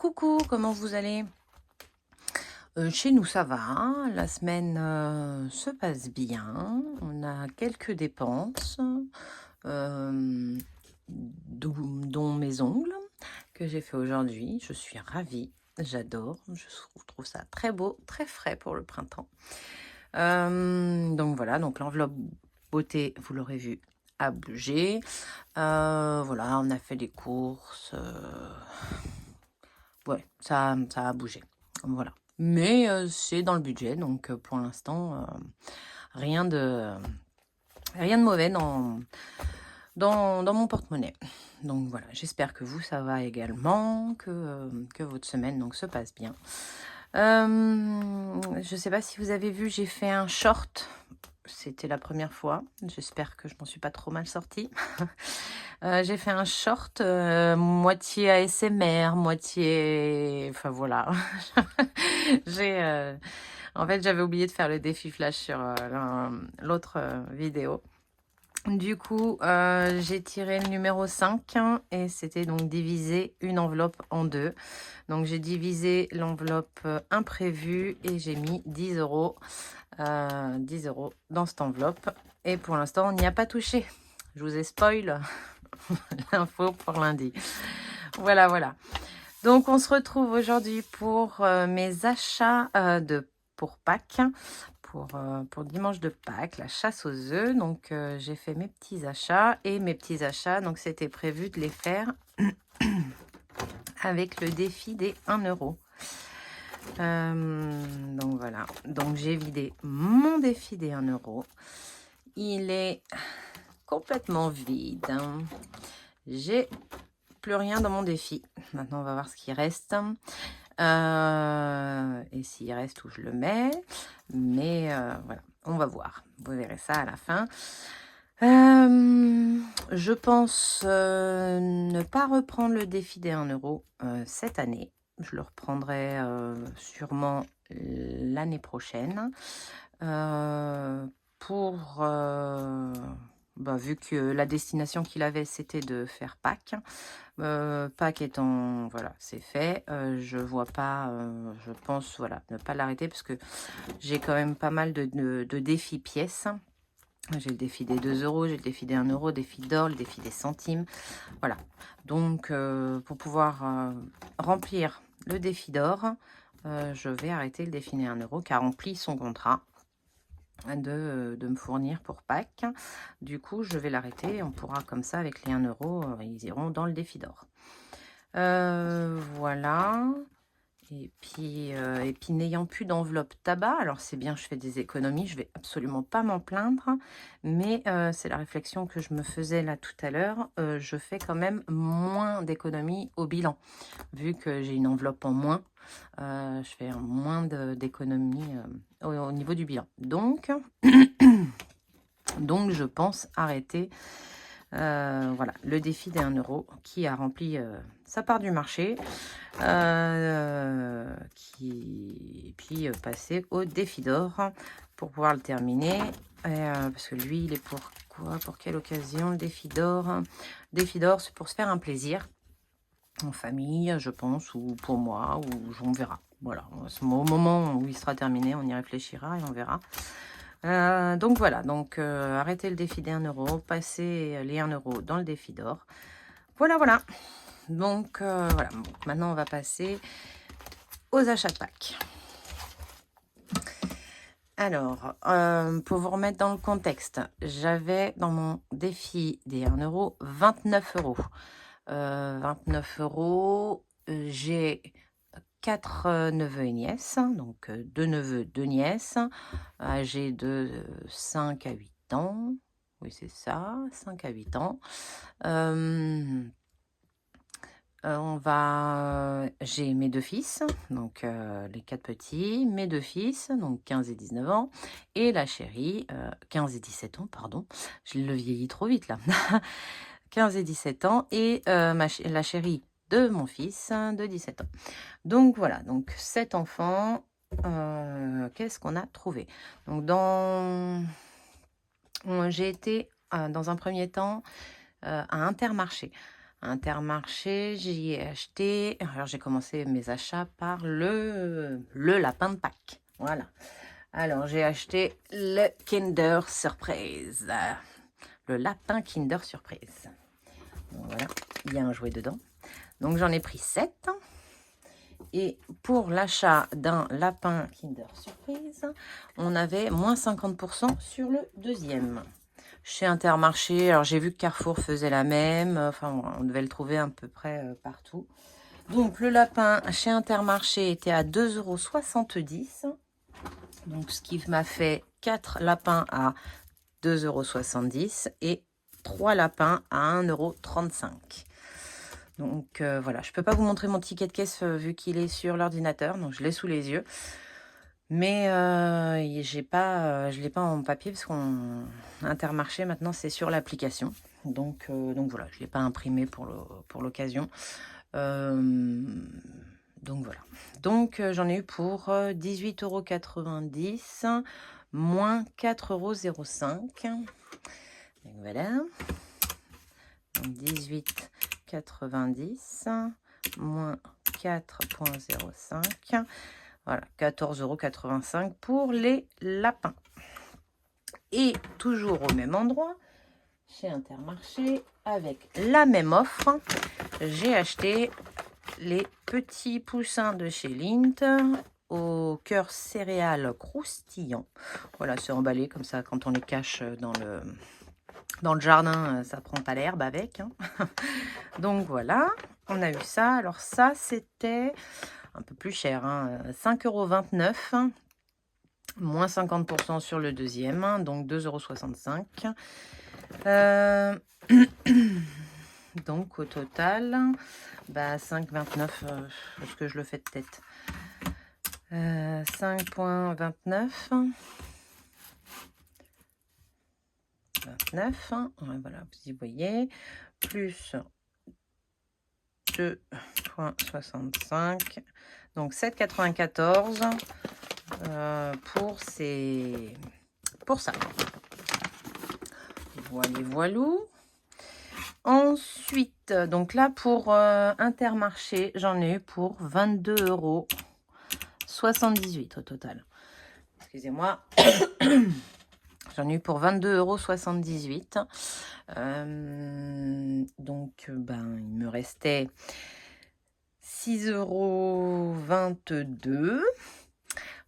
Coucou, comment vous allez? Chez nous, ça va, hein. La semaine, se passe bien. On a quelques dépenses, hem, dont mes ongles que j'ai fait aujourd'hui. Je suis ravie, j'adore. Je trouve ça très beau, très frais pour le printemps. Donc voilà, donc l'enveloppe beauté, vous l'aurez vu, a bougé. Voilà, on a fait des courses, ouais, ça a bougé. Voilà. Mais c'est dans le budget, donc pour l'instant, rien de rien de mauvais dans mon porte-monnaie. Donc voilà, j'espère que vous, ça va également, que votre semaine donc se passe bien. Je sais pas si vous avez vu, j'ai fait un short. C'était la première fois. J'espère que je m'en suis pas trop mal sortie. J'ai fait un short, moitié ASMR, moitié enfin voilà. J'ai, en fait, j'avais oublié de faire le défi flash sur, l'autre, vidéo. Du coup, j'ai tiré le numéro 5 et c'était donc diviser une enveloppe en 2. Donc j'ai divisé l'enveloppe, imprévue et j'ai mis 10 €, 10 € dans cette enveloppe et pour l'instant, on n'y a pas touché. Je vous ai spoil l'info pour lundi. Voilà, voilà. Donc on se retrouve aujourd'hui pour, mes achats, pour Pâques, pour dimanche de Pâques, la chasse aux œufs. Donc j'ai fait mes petits achats et mes petits achats, donc c'était prévu de les faire avec le défi des 1 €. Donc voilà, donc j'ai vidé mon défi des 1 €. Il est complètement vide, hein. J'ai plus rien dans mon défi. Maintenant, on va voir ce qui reste. Et s'il reste où je le mets. Mais voilà, on va voir. Vous verrez ça à la fin. Je pense ne pas reprendre le défi des 1 € cette année. Je le reprendrai sûrement l'année prochaine. Pour vu que la destination qu'il avait, c'était de faire Pâques. Pâques étant, voilà, c'est fait. Je vois pas, je pense, voilà, ne pas l'arrêter parce que j'ai quand même pas mal de défis pièces. J'ai le défi des 2 €, j'ai le défi des 1 €, défi d'or, le défi des centimes. Voilà. Donc, pour pouvoir remplir le défi d'or, je vais arrêter le défi des 1 € qui a rempli son contrat de me fournir pour Pâques. Du coup, je vais l'arrêter. On pourra comme ça, avec les 1 €, ils iront dans le défi d'or. Voilà. Et puis n'ayant plus d'enveloppe tabac, alors c'est bien, je fais des économies, je vais absolument pas m'en plaindre, mais c'est la réflexion que je me faisais là tout à l'heure, je fais quand même moins d'économies au bilan. Vu que j'ai une enveloppe en moins, je fais moins d'économies au niveau du bilan. Donc, donc je pense arrêter voilà, le défi des 1 € qui a rempli sa part du marché. Et puis passer au défi d'or pour pouvoir le terminer. Parce que lui, il est pour quoi? Pour quelle occasion le défi d'or? Défi d'or, c'est pour se faire un plaisir en famille, je pense, ou pour moi, ou on verra. Voilà, au moment où il sera terminé, on y réfléchira et on verra. Donc voilà, donc arrêter le défi des 1 €, passer les 1 € dans le défi d'or. Voilà, voilà. Donc voilà, maintenant on va passer aux achats de Pâques. Alors, pour vous remettre dans le contexte, j'avais dans mon défi des 1 €, 29 €. 29 €, j'ai 4 neveux et nièces, donc 2 neveux, 2 nièces, âgés de 5 à 8 ans. Oui, c'est ça, 5 à 8 ans. J'ai mes 2 fils, donc les 4 petits, mes 2 fils, donc 15 et 19 ans, et la chérie, 15 et 17 ans, pardon, je le vieillis trop vite là. 15 et 17 ans et la chérie de mon fils de 17 ans. Donc voilà, donc 7 enfants, qu'est-ce qu'on a trouvé? Donc j'ai été, dans un premier temps, à Intermarché. Intermarché, j'y ai acheté. Alors, j'ai commencé mes achats par le lapin de Pâques. Voilà. Alors, j'ai acheté le Kinder Surprise. Le lapin Kinder Surprise. Donc, voilà, il y a un jouet dedans. Donc, j'en ai pris 7. Et pour l'achat d'un lapin Kinder Surprise, on avait moins 50% sur le deuxième. Chez Intermarché, alors j'ai vu que Carrefour faisait la même. Enfin, on devait le trouver à peu près partout. Donc, le lapin chez Intermarché était à 2,70 €. Donc, ce qui m'a fait 4 lapins à 2,70 € et 3 lapins à 1,35 €. Donc, voilà. Je ne peux pas vous montrer mon ticket de caisse vu qu'il est sur l'ordinateur. Donc, je l'ai sous les yeux. Mais je ne l'ai pas en papier parce qu'on Intermarché, maintenant, c'est sur l'application. Donc voilà, je ne l'ai pas imprimé pour l'occasion. Donc voilà. Donc j'en ai eu pour 18,90 € moins 4,05 €. Donc voilà. Donc 18,90 moins 4,05. Voilà, 14,85 € pour les lapins. Et toujours au même endroit, chez Intermarché, avec la même offre, j'ai acheté les petits poussins de chez Lindt au cœur céréales croustillant. Voilà, c'est emballé comme ça quand on les cache dans le jardin, ça prend pas l'herbe avec. Hein. Donc voilà, on a eu ça. Alors ça, c'était un peu plus cher, hein, 5,29 €, moins 50% sur le deuxième, donc 2,65 €. Donc au total, 5,29 €, est-ce que je le fais de tête, 5,29 €, 29, voilà, vous y voyez, plus 2,65 €, donc 7,94 € pour ça. Voilou. Ensuite, donc là pour Intermarché, j'en ai eu pour 22,78 € au total. Excusez-moi. J'en ai eu pour 22,78 €. Donc, il me restait 6,22 €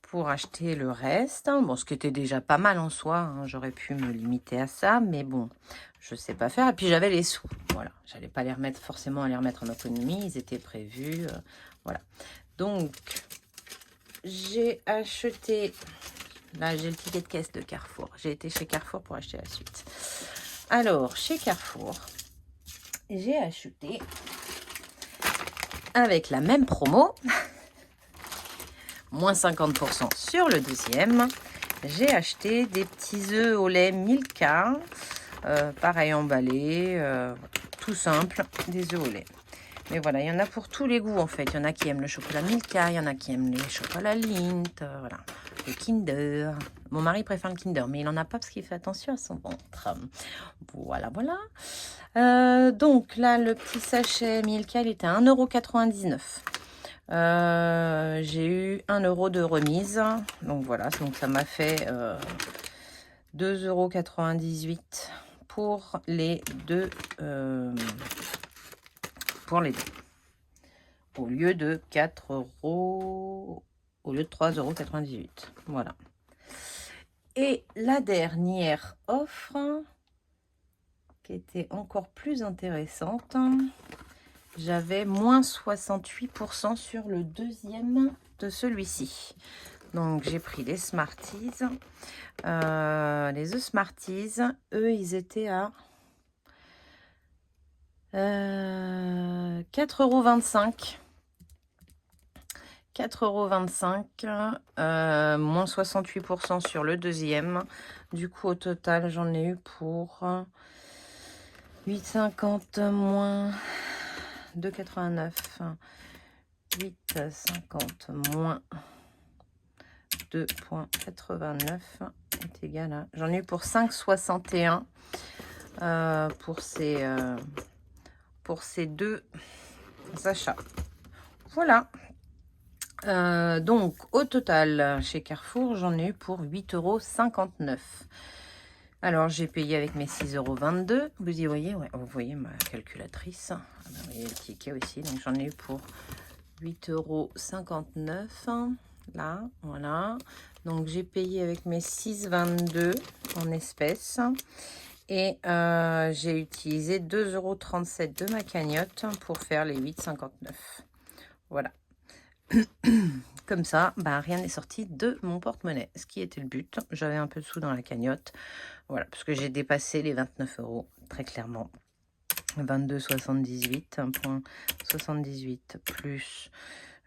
pour acheter le reste. Bon, ce qui était déjà pas mal en soi. Hein, j'aurais pu me limiter à ça, mais bon, je sais pas faire. Et puis, j'avais les sous. Voilà, j'allais pas forcément les remettre en économie. Ils étaient prévus. Voilà. Donc, j'ai acheté... Là, j'ai le ticket de caisse de Carrefour. J'ai été chez Carrefour pour acheter la suite. Alors, chez Carrefour, j'ai acheté avec la même promo, moins 50% sur le deuxième. J'ai acheté des petits œufs au lait Milka, pareil emballé, tout simple, des œufs au lait. Mais voilà, il y en a pour tous les goûts en fait. Il y en a qui aiment le chocolat Milka, il y en a qui aiment les chocolats Lindt, voilà. Le Kinder. Mon mari préfère le Kinder, mais il n'en a pas parce qu'il fait attention à son ventre. Voilà, voilà. Donc là, le petit sachet Milka, il était à 1,99 €. J'ai eu 1 € de remise. Donc voilà, donc ça m'a fait 2,98 € pour les deux. Au lieu de 4 €, au lieu de 3,98 €. Voilà. Et la dernière offre, qui était encore plus intéressante, j'avais moins 68% sur le deuxième de celui-ci. Donc, j'ai pris les Smarties. Les œufs Smarties, eux, ils étaient à 4,25 €. 4,25 €, moins 68% sur le deuxième. Du coup, au total, j'en ai eu pour 8,50 moins 2,89. 8,50 moins 2,89 est égal à... J'en ai eu pour 5,61 pour pour ces 2 achats. Voilà. Donc, au total, chez Carrefour, j'en ai eu pour 8,59 €. Alors, j'ai payé avec mes 6,22 €. Vous y voyez, ouais, vous voyez ma calculatrice. Ah ben, vous voyez le ticket aussi. Donc, j'en ai eu pour 8,59 €. Là, voilà. Donc, j'ai payé avec mes 6,22 € en espèces. Et j'ai utilisé 2,37 € de ma cagnotte pour faire les 8,59 €. Voilà. Comme ça, bah, rien n'est sorti de mon porte-monnaie, ce qui était le but. J'avais un peu de sous dans la cagnotte. Voilà, parce que j'ai dépassé les 29 €, très clairement. 22,78, 1,78 plus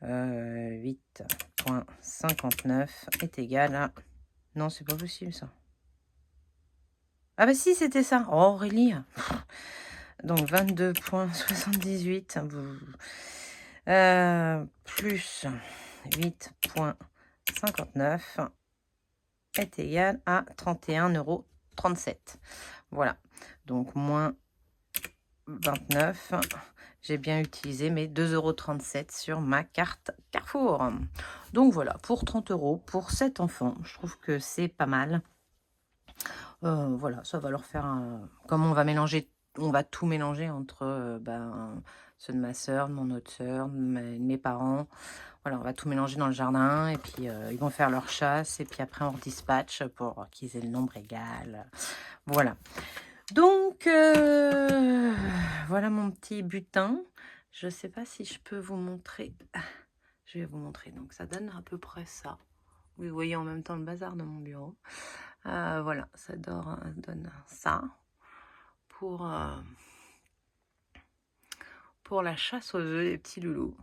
8,59 est égal à... Non, c'est pas possible ça. Ah bah si, c'était ça. Oh, Aurélie. Donc 22,78 plus 8,59 est égal à 31,37 €. Voilà. Donc moins 29. J'ai bien utilisé mes 2,37 € sur ma carte Carrefour. Donc voilà, pour 30 € pour 7 enfants. Je trouve que c'est pas mal. Voilà, ça va leur faire un... Comme on va mélanger, on va tout mélanger entre ceux de ma soeur, de mon autre soeur, de mes parents. Voilà, on va tout mélanger dans le jardin et puis ils vont faire leur chasse et puis après on redispatche pour qu'ils aient le nombre égal. Voilà. Donc, voilà mon petit butin. Je ne sais pas si je peux vous montrer. Je vais vous montrer. Donc, ça donne à peu près ça. Vous voyez en même temps le bazar de mon bureau. Voilà, ça donne ça pour la chasse aux œufs des petits loulous.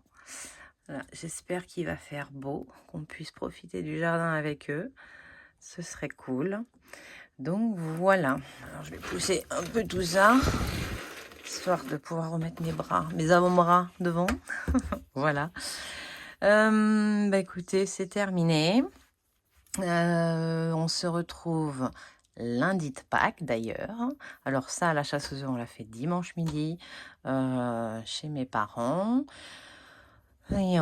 Voilà, j'espère qu'il va faire beau, qu'on puisse profiter du jardin avec eux. Ce serait cool. Donc voilà. Alors je vais pousser un peu tout ça, histoire de pouvoir remettre mes avant-bras devant. Voilà. Bah écoutez, c'est terminé. On se retrouve lundi de Pâques d'ailleurs. Alors ça, la chasse aux œufs, on l'a fait dimanche midi chez mes parents. Et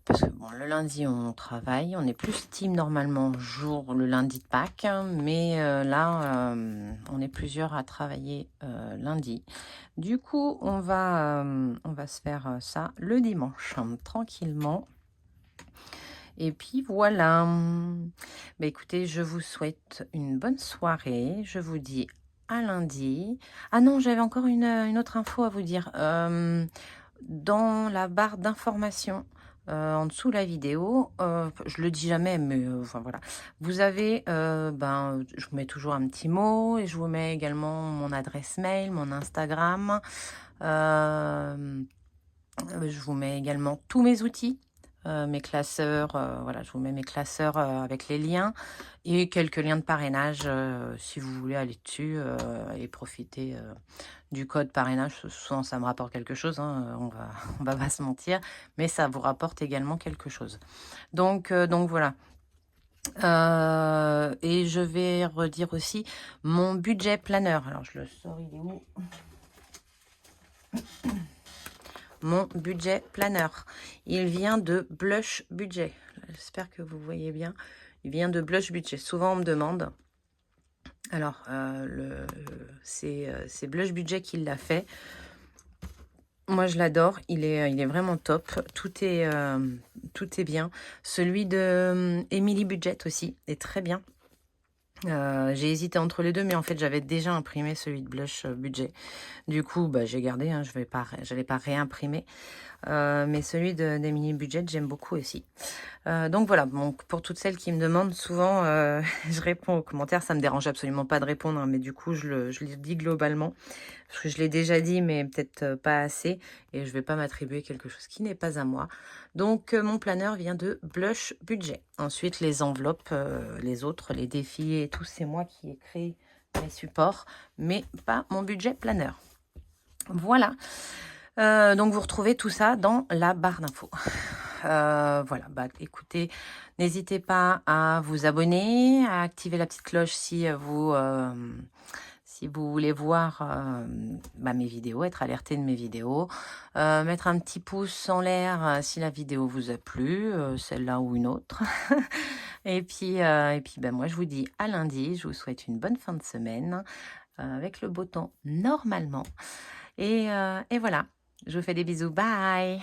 parce que bon, le lundi on travaille, on est plus team normalement le lundi de Pâques, mais là on est plusieurs à travailler lundi. Du coup on va se faire ça le dimanche tranquillement. Et puis voilà. Bah, écoutez, je vous souhaite une bonne soirée. Je vous dis à lundi. Ah non, j'avais encore une autre info à vous dire. Dans la barre d'information, en dessous de la vidéo, je le dis jamais, mais enfin voilà. Vous avez, je vous mets toujours un petit mot et je vous mets également mon adresse mail, mon Instagram. Je vous mets également tous mes outils. Mes classeurs, voilà, je vous mets mes classeurs avec les liens et quelques liens de parrainage si vous voulez aller dessus et profiter du code parrainage. Souvent ça me rapporte quelque chose, hein, on va pas se mentir, mais ça vous rapporte également quelque chose. Donc voilà. Et je vais redire aussi mon budget planeur. Alors je le sors, il est où? Mon budget planeur. Il vient de Blush Budget. J'espère que vous voyez bien. Il vient de Blush Budget. Souvent, on me demande. Alors, c'est Blush Budget qui l'a fait. Moi, je l'adore. Il est vraiment top. Tout est bien. Celui de Emily Budget aussi est très bien. J'ai hésité entre les deux, mais en fait, j'avais déjà imprimé celui de Blush Budget. Du coup, j'ai gardé. Je n'allais pas réimprimer. Mais celui d'Emily Budget, j'aime beaucoup aussi. Donc voilà, donc pour toutes celles qui me demandent, souvent je réponds aux commentaires, ça me dérange absolument pas de répondre, mais du coup je le dis globalement, parce que je l'ai déjà dit, mais peut-être pas assez, et je vais pas m'attribuer quelque chose qui n'est pas à moi. Donc mon planeur vient de Blush Budget. Ensuite les enveloppes, les autres, les défis et tout, c'est moi qui ai créé les supports, mais pas mon budget planeur. Voilà. Donc vous retrouvez tout ça dans la barre d'infos. Voilà, écoutez, n'hésitez pas à vous abonner, à activer la petite cloche si si vous voulez voir mes vidéos, être alerté de mes vidéos, mettre un petit pouce en l'air si la vidéo vous a plu, celle-là ou une autre. Et puis moi, je vous dis à lundi. Je vous souhaite une bonne fin de semaine avec le beau temps normalement. Et voilà, je vous fais des bisous. Bye!